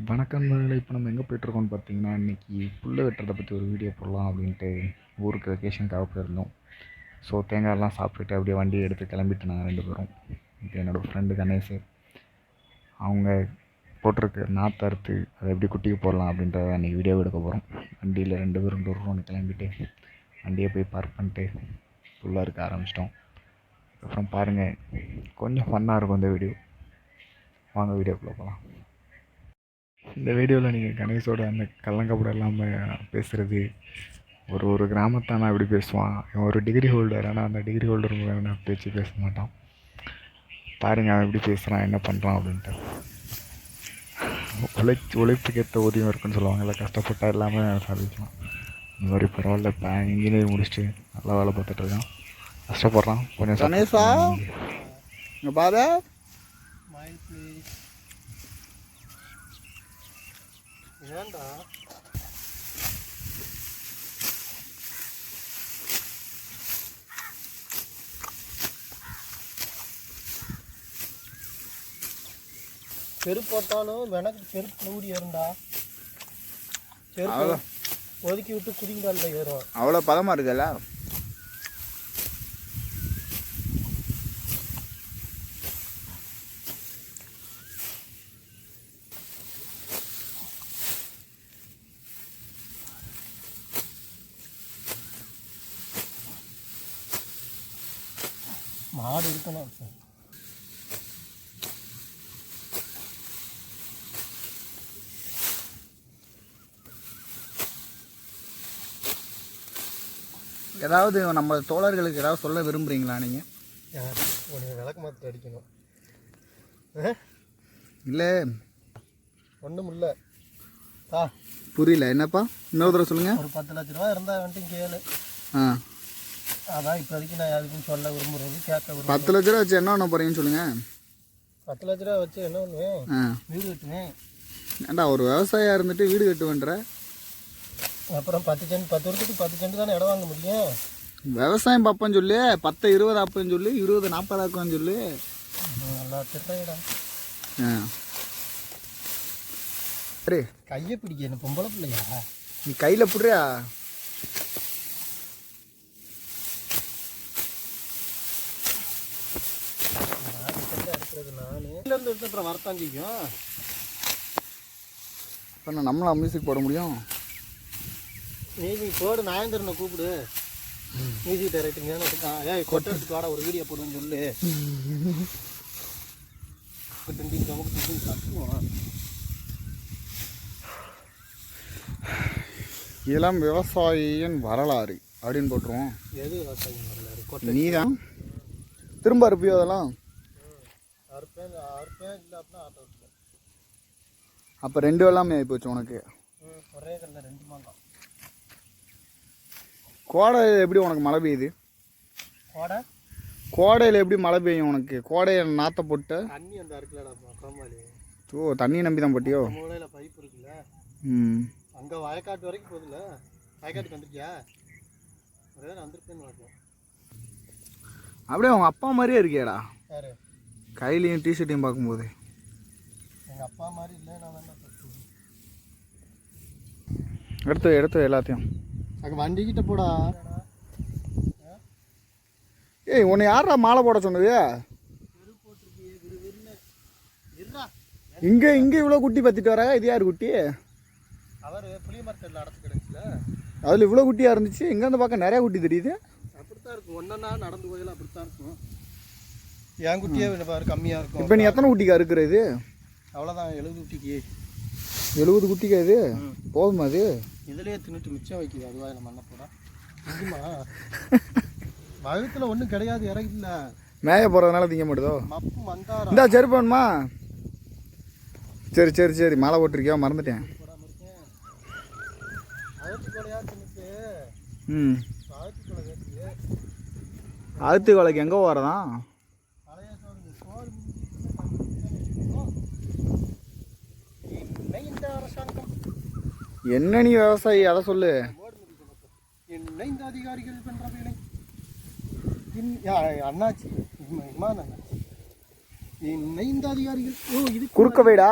வணக்கம் நண்பர்களே. இப்போ நம்ம எங்கே போயிட்டுருக்கோம்னு பார்த்தீங்கன்னா, இன்றைக்கி புல் வெட்டுறதை பற்றி ஒரு வீடியோ போடலாம் அப்படின்ட்டு ஊருக்கு வெக்கேஷனுக்காக போயிருந்தோம். ஸோ தேங்காயெல்லாம் சாப்பிட்டுட்டு அப்படியே வண்டியை எடுத்து கிளம்பிட்டு நாங்கள் 2 பேரும். இப்போ என்னோடய ஃப்ரெண்டு கணேஷ் அவங்க போட்டிருக்க நாற்று அறுத்து அதை எப்படி குட்டிக்கு போடலாம் அப்படின்றத அன்றைக்கி வீடியோ எடுக்க போகிறோம். வண்டியில் 2 பேரும் டூர்னு கிளம்பிட்டு வண்டியை போய் பார்க் பண்ணிட்டு புல்லாக இருக்க ஆரம்பிச்சிட்டோம். அப்புறம் பாருங்கள், கொஞ்சம் ஃபன்னாக இருக்கும் இந்த வீடியோ. வாங்க வீடியோக்குள்ளே போகலாம். இந்த வீடியோவில் நீங்கள் கணேஷோட அந்த கள்ளங்கப்படம் இல்லாமல் பேசுகிறது, ஒரு கிராமத்தானா எப்படி பேசுவான், இவன் ஒரு டிகிரி ஹோல்டர், ஆனால் அந்த டிகிரி ஹோல்டர் வேணால் பேச்சு பேச மாட்டான். பாருங்கள் அவன் எப்படி பேசுகிறான், என்ன பண்ணுறான் அப்படின்ட்டு. உழைப்புக்கு ஏற்ற ஊதியம் இருக்குன்னு சொல்லுவாங்கல்ல, கஷ்டப்பட்டா இல்லாமல் சாதிக்கலாம். இந்த மாதிரி பரவாயில்ல, இப்போ இன்ஜினியரிங் முடிச்சுட்டு நல்லா வேலை பார்த்துட்ருக்கான். கஷ்டப்படுறான் கொஞ்சம். கணேஷா இங்கே பாரு, ஏண்டா செருப்பு போட்டாலும் எனக்கு செருப்பு நூடி ஏறும்டா. செருப்பு ஒதுக்கி விட்டு குதிங்காலில் ஏறும். அவ்வளோ பதமாக இருக்குல்ல. மாடு இருக்கணும். ஏதாவது நம்ம தோழர்களுக்கு ஏதாவது சொல்ல விரும்புகிறீங்களா நீங்கள்? உனக்கு விளக்கு மாற்ற அடிக்கணும் இல்லை? ஒன்றும் இல்லை. புரியல, என்னப்பா இன்னொரு தடவை சொல்லுங்கள். ஒரு 10 லட்ச ரூபா இருந்தால் வந்துட்டு கேளு. அதான் இப்போதைக்கு நான் யாருக்கும் சொல்ல விரும்புகிறது, கேட்க விரும்புகிறேன். 10 லட்ச ரூபா வச்சு என்ன பண்ண போகிறீங்கன்னு சொல்லுங்கள். 10 லட்ச ரூபா வச்சு என்ன பண்ணுவேன்? வீடு கட்டுவேன். ஏன்டா ஒரு விவசாயியாக இருந்துட்டு வீடு கட்டுவேன்ற? அப்புறம் 10 வருஷத்துக்கு 10 சென்ட் தானே இடம் வாங்க முடியும். விவசாயம் பார்ப்பேன்னு சொல்லு. 10 20 ஆப்பேன்னு சொல்லு, 20 40 ஆக்குன்னு சொல்லு. நல்லா திட்டம். சரி, கையை பிடிக்க என்ன பொம்பளை பிள்ளையா? நீ கையில் பிடுறியா? வரத்தான் செய்யும். இப்போ நம்மளாம் மியூசிக் போட முடியும். மியூசிக் போடு, நாயந்திரனை கூப்பிடு. மியூசிக் டைரக்டர் ஏய் கொட்டத்துக்கு வாட ஒரு வீடியோ போடுன்னு சொல்லு. இளம் விவசாயியின் வரலாறு அப்படின்னு போட்டுருவோம். எது விவசாயியின் வரலாறு? நீ தான் திரும்ப அறுப்பியோ அதெல்லாம்? அப்போ 2 வெள்ளாமே ஆகி போச்சு உனக்கு. ஒரே கல்ல 2 மாங்காய். கோடையில் எப்படி உனக்கு மழை பெய்யுது? கோடையில் எப்படி மழை பெய்யும் உனக்கு? கோடையில் நாற்ற போட்டு தண்ணி அந்த இருக்குல்லடா. ஓ, தண்ணியை நம்பி தான் போட்டியோ? மூலையில் பைப் இருக்குல்ல. அங்கே வயக்காட்டு வரைக்கும் போகுதுல்ல. வயக்காட்டுக்கு வந்துருக்கியா? ஒரே வந்துருப்பேன்னு. அப்படியே உங்கள் அப்பா மாதிரியே இருக்கியாடா. யாரு? கையிலையும் டிஷர்ட்டையும் பார்க்கும்போது எங்கள் அப்பா மாதிரி இல்லை. நான் எடுத்து எல்லாத்தையும் அங்கே வண்டிக்கிட்ட போடா. ஏய், உன்னை யாரா மாலை போட சொன்னது? இங்கே இவ்வளோ குட்டி பற்றிட்டு வராங்க. இது யார் குட்டி? அவர் புளிய மரத்தில் அடைச்சி கிடக்குல. அதில் இவ்வளோ குட்டியாக இருந்துச்சு. இங்கேருந்து பார்க்க நிறையா குட்டி தெரியுது. அப்படித்தான் இருக்கும். ஒன்றா நடந்து போயில அப்படித்தான் இருக்கும். என் குட்டியே பாரு கம்மியாக இருக்கும். இப்போ நீ எத்தனை குட்டிக்கா இருக்கிறது? அவ்வளோதான், 70 குட்டிக்கு. 70 குட்டிக்கா இது? போதுமா அது? இதுலேயே தின்னுட்டு மிச்சம் வைக்குது. அதுவாக நம்ம என்ன போகிறோம்? இதுமா வகுத்தில் ஒன்றும் கிடையாது. இறங்கில மேய போகிறதுனால திங்க மாட்டுதோ? மப்பு மந்தாரா. இந்தா செருப்பு வேணுமா? சரி மாலை போட்டிருக்கியா? மறந்துட்டேன். அழுத்து கொலைக்கு எங்கே போகிறதான்? என்ன நீ விவசாயி அதை சொல்லு. என்ன இந்த அதிகாரிகள் பண்ற வேலை? அண்ணாச்சி என்ன இந்த அதிகாரிகள்? குறுக்க வைடா,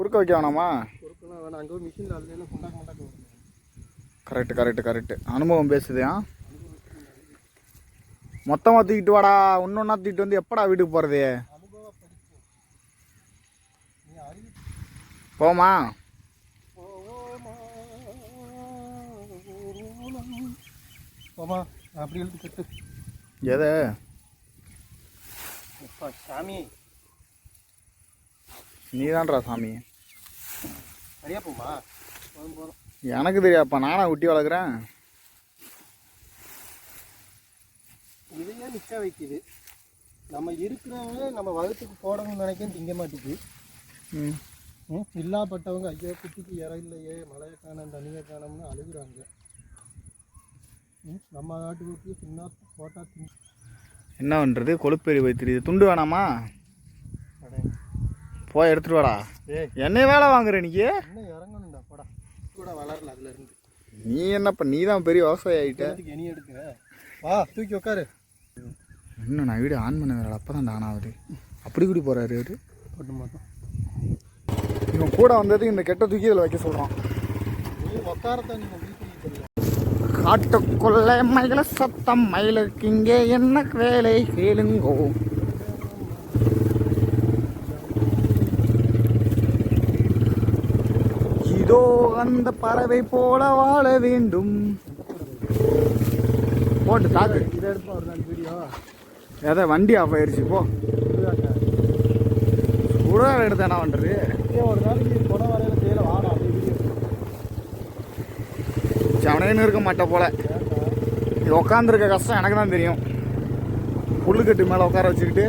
குறுக்க வைக்க வேணாமா? குறுக்கெல்லாம் வேணாம், அங்கே மிஷினில் அதுல கொண்டாக்க மாட்டாக்க வரும். கரெக்டு அனுபவம் பேசுதியா? மொத்தமாக தூக்கிட்டு வாடா, ஒன்றொன்னா தூக்கிட்டு வந்து எப்படா வீட்டுக்கு போகிறது? போமா போமா அப்படி எழுதி கட்டு. எதை சாமி? நீதான்றா சாமி. சரியா போமா? போதும் போதும். எனக்கு தெரியாப்பா, நானா குட்டி வளர்க்குறேன். இதையே நிற்க வைக்குது. நம்ம இருக்கிறவங்க நம்ம வகுத்துக்கு போடணும்னு நினைக்க திங்க மாட்டேங்குது. இல்லாப்பட்டவங்க ஐயோ குட்டிக்கு இற இல்லையே, மழையை காணும் தண்ணியை காணும்னு அழுகுறாங்க. நம்ம நாட்டு குட்டி சின்ன போட்டா என்ன பண்ணுறது? கொழுப்பேறி வைத்திருது. துண்டு வேணாமா? போய் எடுத்துட்டு வாடா. என்ன வேலை வாங்குற இன்னைக்கு? என்ன இறங்கணும்டா போடா. கூட வளரல அதுல இருந்து. நீ என்னப்பா, நீ தான் பெரிய விவசாயி ஆகிட்ட. இனி எடுக்கிற வா, தூக்கி உட்காரு. இன்னும் நான் வீடு ஆன் பண்ண வேற அப்போ தான் ஆனாவது. அப்படி கூடி போகிறாரு அவரு. போட்டு மாட்டோம். இவன் கூட வந்ததுக்கு இந்த கெட்ட தூக்கி இதில் வைக்க சொல்கிறான். நீ உட்காரத்தான் நீங்கள் வீட்டுக்கு காட்டுக்குள்ள மயில சத்தம், மயிலுக்கு இங்கே என்ன வேலை கேளுங்கோ. இதோ அந்த பறவை போல வாழ வேண்டும். போட்டு தாக்கு. இதை எடுப்பா ஒரு நாள் வீடியோ. எதை வண்டி ஆஃப் ஆயிடுச்சு. போ கூட எடுத்து என்ன பண்ணுறது? ஒரு நாளைக்கு கொடை வரையில செய்யல வாடா அப்படியே வீடியோ. சவனைன்னு இருக்க மாட்டேன் போல. இது உட்காந்துருக்க கஷ்டம் எனக்கு தான் தெரியும். புல்லுக்கட்டு மேலே உட்கார வச்சுக்கிட்டு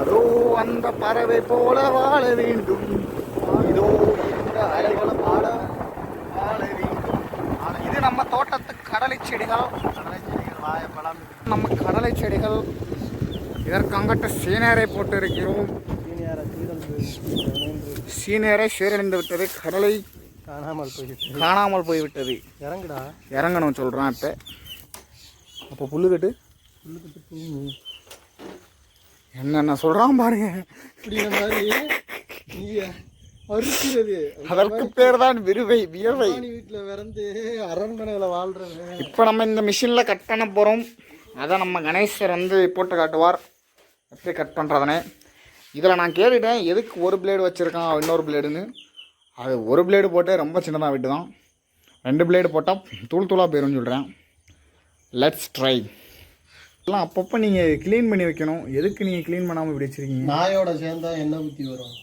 அதோ அந்த பறவை போல வாழ வேண்டும். இதோ இந்த அலைகளை பாட வாழ வேண்டும். இது நம்ம தோட்டத்து கடலை செடிகள். வாழைப்பழம் நம்ம கடலை செடிகள். இதற்கு அங்கட்ட சீனரை போட்டு இருக்கிறோம். சீனியரை சீரழிந்து விட்டது. கடலை காணாமல் போய்விட்டது. இறங்குடா. இறங்கணும் சொல்கிறான். இப்போ அப்போ புல்லுக்கட்டு என்னென்ன சொல்கிறான் பாருங்க. இப்படிங்கிற மாதிரி அறுக்கிறது. அதற்கு பேர் தான் வியர்வை. வீட்டில் விறந்து அரண்மனையில் வாழ்றது. இப்போ நம்ம இந்த மிஷினில் கட் பண்ண போகிறோம். அதை நம்ம கணேசர் வந்து போட்டு காட்டுவார் எப்படி கட் பண்ணுறதுனே. இதில் நான் கேட்டுட்டேன் எதுக்கு ஒரு பிளேடு வச்சுருக்கான் இன்னொரு பிளேடுன்னு. அது ஒரு பிளேடு போட்டு ரொம்ப சின்னதாக விட்டு தான். 2 பிளேடு போட்டால் தூள் தூளாக போயிடும்னு சொல்கிறேன். Let's try. எல்லாம் அப்பப்போ நீங்கள் க்ளீன் பண்ணி வைக்கணும். எதுக்கு நீங்கள் க்ளீன் பண்ணாமல் இப்படி வச்சுருக்கீங்க? நாயோட சேர்ந்தா என்ன புத்தி வரும்?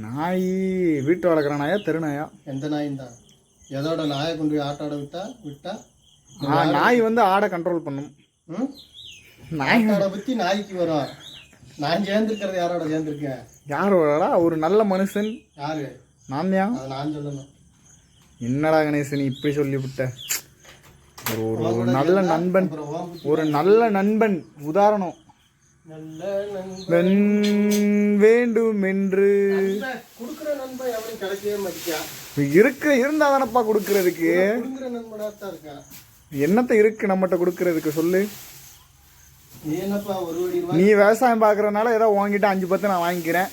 நாய் வீட்டு வளர்க்குற நாயா தெரு நாயா? எந்த நாயும் தான். எதோட நாயை கொண்டு போய் ஆட்டாட விட்டா நாய் வந்து ஆடை கண்ட்ரோல் பண்ணும். நாயோட புத்தி நாய்க்கு வரும். நான் சேர்ந்துருக்கிறது யாரோட சேர்ந்துருக்கேன்? யாரோடா? ஒரு நல்ல மனுஷன். யாரு? நான் தான். அதை நான் சொல்லணும். என்னடா கணேசன் இப்படி சொல்லிவிட்ட? ஒரு நல்ல நண்பன், ஒரு நல்ல நண்பன் உதாரணம் நல்ல நண்பன் வேண்டும் என்று கொடுக்குற நண்பன் எவனும் கிடைக்கவே மாட்டேன். இருந்தா தானப்பா கொடுக்கறதுக்கு. கொடுக்குற நண்பனா தான் இருக்கான். என்னத்த இருக்கு நம்மகிட்ட கொடுக்கறதுக்கு சொல்லு. நீ என்னப்பா ஒரு கோடி ரூபாய் நீ விவசாயம் பார்க்கறதுனால ஏதோ வாங்கிட்டு 5-10 நான் வாங்கிக்கிறேன்.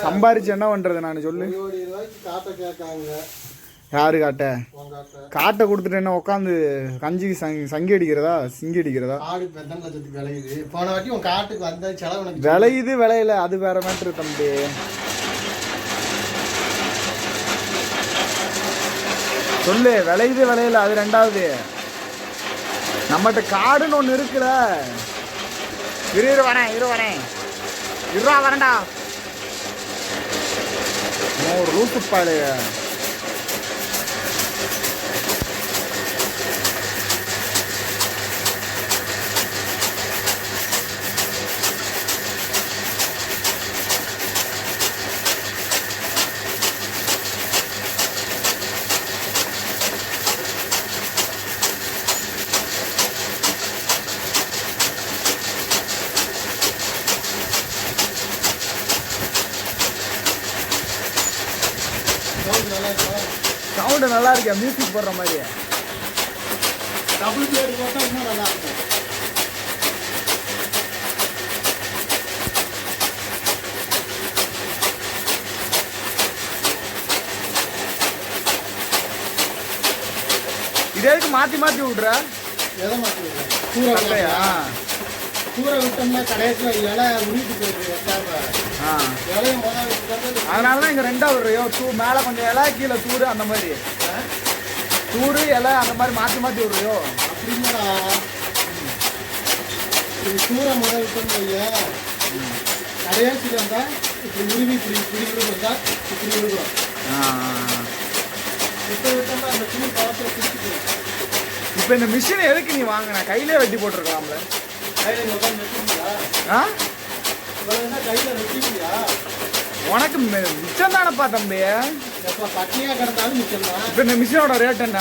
சம்பாரிச்சு என்ன பண்றது நான் சொல்லு. 1 கோடி ரூபாய்க்கு காட்ட கேட்காங்க. யாரு காட்ட? காட்டை கொடுத்துட்டு என்ன உட்காந்து கஞ்சிக்கு சங்கி அடிக்கிறதா சிங்கி அடிக்கிறதா? ஆடு 10 லட்சத்துக்கு விளையுது. போன வாட்டி உன் காட்டுக்கு வந்த செலவு எனக்கு விளையுது விளையில அது வேற மேட்ரு தம்பி. சொல்லு விளையுது விளையில அது ரெண்டாவது. நம்மகிட்ட காடுன்னு ஒன்று இருக்குல்ல. வரேன் வரேன்டா. ஒரு லூசு பாலைய. சவுண்டு நல்லா இருக்கா? மியூசிக் போடுற மாதிரி. டபுள் பிளேடு போட்டால் இன்னும் நல்லா இருக்கும். இது எதுக்கு மாற்றி மாற்றி விட்ற? எதை மாற்றி விடுறேன்? கூரை கட்டையா? கூரை விட்டோம்னா கடைசியில் இலை உருவிட்டு போயிடுது வெட்டாம. இலையை முதல்ல விட்டு அதனால தான் இங்கே ரெண்டாக விடுறியோ, மேலே கொஞ்சம் இலை கீழே தூரு, அந்த மாதிரி தூரு இலை அந்த மாதிரி மாற்றி மாற்றி விடுறியோ? அப்படிங்களா? இது கூரை முதல் விட்டோம்னு வைய கடைசியில் இருந்தால் இப்படி உருவி இப்படி இப்படி விழுந்தா இப்படி விழுகிறோம். இப்போ விட்டோம்னா அந்த துணி பழத்தில் பிடிச்சிட்டு. இப்போ இந்த மிஷின் எதுக்கு நீ வாங்கின? கையிலே வெட்டி போட்டிருக்கலாம்ல. கையில் நீ உட்காந்து வெட்டிக்கிறியா? இவ்வளோ என்ன கையில் வெட்டிக்கிறியா? உனக்கு மிச்சம் தானப்பா தம்பி. எப்போ பட்டினியாக கிடந்தாலும் மிச்சம் தான். இப்போ இந்த மிஷினோட ரேட் என்ன?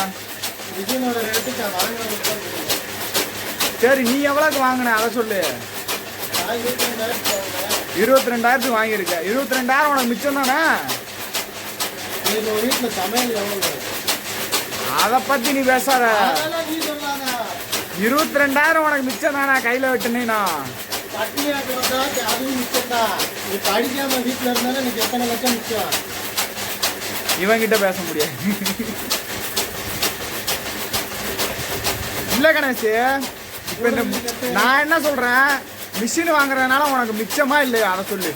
மிஷினோட ரேட்டுக்கு நான் வாங்கினது தான். சரி, நீ எவ்வளோக்கு வாங்கின அதை சொல்லு. 22,000 வாங்கியிருக்க. 22,000 உனக்கு மிச்சம் தானே? வீட்டில் சமையல் எவ்வளோ? அதை பற்றி நீ பேசாத. நீ சொல்லாத. 22,000 உனக்கு மிச்சம் தானே கையில் வெட்டினா? பட்டினியாக கிடந்தா அதுவும் மிச்சம் தான். நீ படிக்காமல் வீட்டில் இருந்தாலும் எனக்கு எத்தனை லட்சம் மிச்சம்? இவங்கிட்ட பேச முடியாது. இல்லை கணேஷ், இப்போ இந்த நான் என்ன சொல்கிறேன், மிஷின் வாங்குறதுனால உனக்கு மிச்சமா இல்லையா அதை சொல்லு.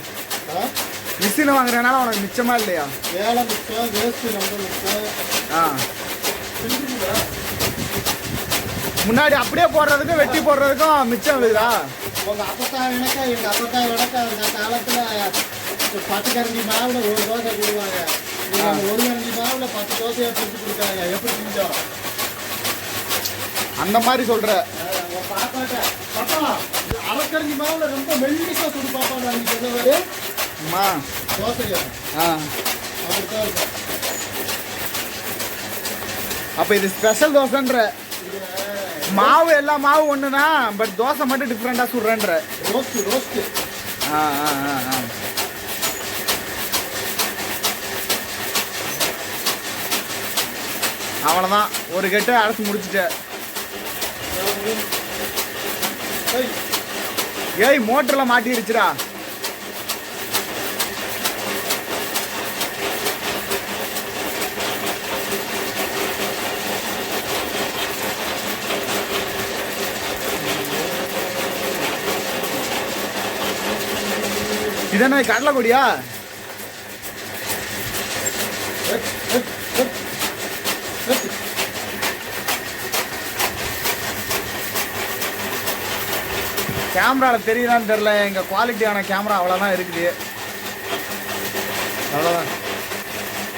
மிஷின் வாங்குறதுனால உனக்கு மிச்சமா இல்லையா? வேலை மிச்சம், வேஸ்ட்டு ரொம்ப மிச்சம். முன்னாடி அப்படியே போடுறதுக்கும் வெட்டி போடுறதுக்கும் மிச்சம் இருக்குதா? உங்கள் அப்பத்தான் விளக்கா எங்கள் அப்பத்தான் விளக்கா அந்த காலத்தில் 10 கரண்டி மாவில் 1 தோசை கொடுவாங்க. நீங்கள் 1 கரண்டி மாவில் 10 தோசையாக பிடிச்சி கொடுத்தாங்க. எப்படி செஞ்சோம்? அந்த மாதிரி சொல்கிற பாப்பாட்ட பாப்பா அரைக்கரண்டி மாவில் ரொம்ப மெல்லிசாக சுடு பாப்பா. நான் சொன்னவாரு தோசையா? அப்படித்தான் இருக்கும். அப்போ இது ஸ்பெஷல் தோசைன்ற. மாவு எல்லா மாவு ஒண்ணுனா, பட் தோசை மட்டும் டிஃப்ரெண்டா சுடுறேன்ற. ரோஸ்ட். அவ்வளோதான், ஒரு கெட்டு அரைச்சி முடிச்சுட்ட. ஏய், மோட்டர்ல மாட்டிருச்சுடா. இதென்ன கடலை கொடியா? கேமராவில் தெரியுதான்னு தெரில, எங்கள் குவாலிட்டியான கேமரா அவ்வளோதான் இருக்குது. அவ்வளோதான்.